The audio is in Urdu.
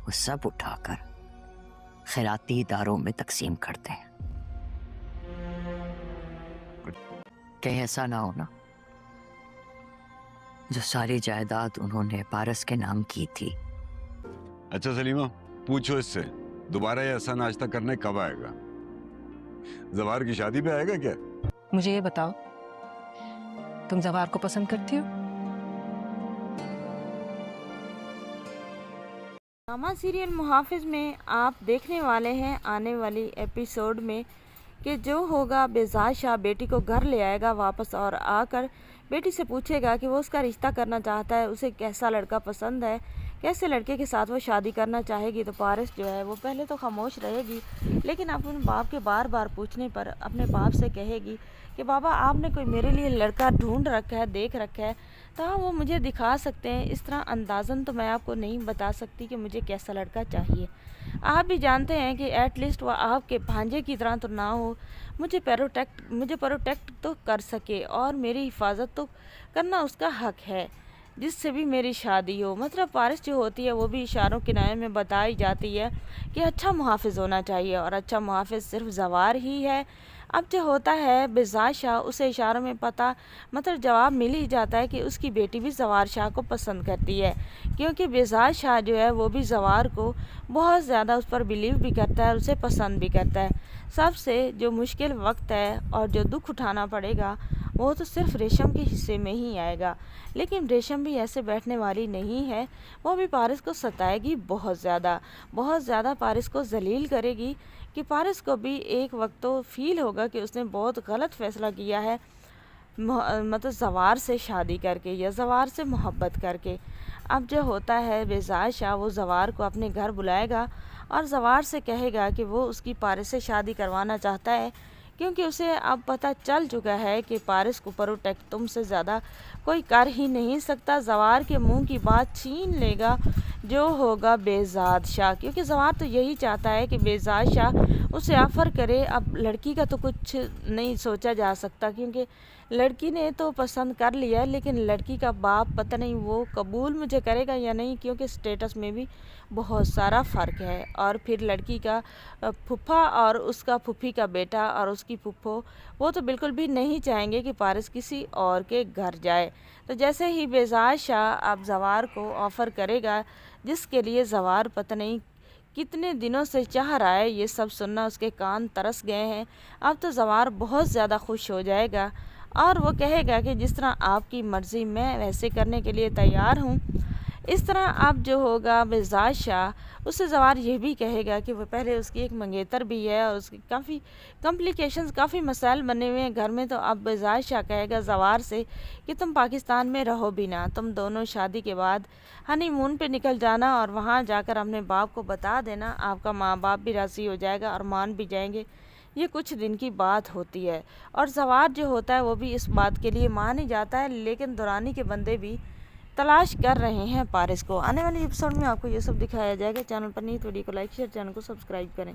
وہ سب اٹھا کر خیراتی اداروں میں تقسیم کرتے ہیں. کہیں ایسا نہ ہونا جو ساری جائیداد انہوں نے پارس کے نام کی تھی. اچھا سلیمہ، پوچھو اس سے دوبارہ یہ ایسا ناشتہ کرنے کب آئے گا؟ زوار کی شادی پہ آئے گا کیا؟ مجھے یہ بتاؤ، تم زوار کو پسند کرتی ہو؟ ڈرامہ سیریل محافظ میں آپ دیکھنے والے ہیں آنے والی ایپیسوڈ میں کہ جو ہوگا بیزاد شاہ بیٹی کو گھر لے آئے گا واپس، اور آ کر بیٹی سے پوچھے گا کہ وہ اس کا رشتہ کرنا چاہتا ہے، اسے کیسا لڑکا پسند ہے، کیسے لڑکے کے ساتھ وہ شادی کرنا چاہے گی. تو پارس جو ہے وہ پہلے تو خاموش رہے گی، لیکن اپنے باپ کے بار بار پوچھنے پر اپنے باپ سے کہے گی کہ بابا آپ نے کوئی میرے لیے لڑکا ڈھونڈ رکھا ہے، دیکھ رکھا ہے، تو وہ مجھے دکھا سکتے ہیں. اس طرح اندازاً تو میں آپ کو نہیں بتا سکتی کہ مجھے کیسا لڑکا چاہیے. آپ بھی جانتے ہیں کہ ایٹ لیسٹ وہ آپ کے بھانجے کی طرح تو نہ ہو، مجھے پروٹیکٹ تو کر سکے، اور میری حفاظت تو کرنا اس کا حق ہے، جس سے بھی میری شادی ہو. مطلب پارس جو ہوتی ہے وہ بھی اشاروں کنایوں میں بتائی جاتی ہے کہ اچھا محافظ ہونا چاہیے، اور اچھا محافظ صرف زوار ہی ہے. اب جو ہوتا ہے بیزاد شاہ اسے اشاروں میں مطلب جواب مل ہی جاتا ہے کہ اس کی بیٹی بھی زوار شاہ کو پسند کرتی ہے، کیونکہ بیزاد شاہ جو ہے وہ بھی زوار کو بہت زیادہ اس پر بلیو بھی کرتا ہے اور اسے پسند بھی کرتا ہے. سب سے جو مشکل وقت ہے اور جو دکھ اٹھانا پڑے گا وہ تو صرف ریشم کے حصے میں ہی آئے گا. لیکن ریشم بھی ایسے بیٹھنے والی نہیں ہے، وہ بھی پارس کو ستائے گی بہت زیادہ پارس کو ذلیل کرے گی کہ پارس کو بھی ایک وقت تو فیل ہوگا کہ اس نے بہت غلط فیصلہ کیا ہے، مطلب زوار سے شادی کر کے یا زوار سے محبت کر کے. اب جو ہوتا ہے بیزاد شاہ وہ زوار کو اپنے گھر بلائے گا اور زوار سے کہے گا کہ وہ اس کی پارس سے شادی کروانا چاہتا ہے، کیونکہ اسے اب پتہ چل چکا ہے کہ پارس کو پروٹیکٹ تم سے زیادہ کوئی کر ہی نہیں سکتا. زوار کے منہ کی بات چھین لے گا جو ہوگا بیزاد شاہ، کیونکہ زوار تو یہی چاہتا ہے کہ بیزاد شاہ اسے آفر کرے. اب لڑکی کا تو کچھ نہیں سوچا جا سکتا، کیونکہ لڑکی نے تو پسند کر لیا ہے، لیکن لڑکی کا باپ پتہ نہیں وہ قبول مجھے کرے گا یا نہیں، کیونکہ سٹیٹس میں بھی بہت سارا فرق ہے. اور پھر لڑکی کا پھپھا اور اس کا پھوپھی کا بیٹا اور اس کی پھپھو وہ تو بالکل بھی نہیں چاہیں گے کہ پارس کسی اور کے گھر جائے. تو جیسے ہی بیزاد شاہ اب زوار کو آفر کرے گا، جس کے لیے زوار پتہ نہیں کتنے دنوں سے چاہ رہا ہے، یہ سب سننا اس کے کان ترس گئے ہیں. اب تو زوار بہت زیادہ خوش ہو جائے گا اور وہ کہے گا کہ جس طرح آپ کی مرضی میں ویسے کرنے کے لیے تیار ہوں. اس طرح اب جو ہوگا بیزاد شاہ اس سے زوار یہ بھی کہے گا کہ وہ پہلے اس کی ایک منگیتر بھی ہے اور اس کی کافی کمپلیکیشنز، کافی مسائل بنے ہوئے ہیں گھر میں. تو اب بیزاد شاہ کہے گا زوار سے کہ تم پاکستان میں رہو بھی نہ، تم دونوں شادی کے بعد ہنی مون پہ نکل جانا اور وہاں جا کر اپنے باپ کو بتا دینا، آپ کا ماں باپ بھی راضی ہو جائے گا اور مان بھی جائیں گے. یہ کچھ دن کی بات ہوتی ہے اور زوار جو ہوتا ہے وہ بھی اس بات کے لیے مان ہی جاتا ہے، لیکن دورانی کے بندے بھی تلاش کر رہے ہیں پارس کو. آنے والی ایپیسوڈ میں آپ کو یہ سب دکھایا جائے گا. چینل پر نہیں تو ویڈیو کو لائک شیئر، چینل کو سبسکرائب کریں.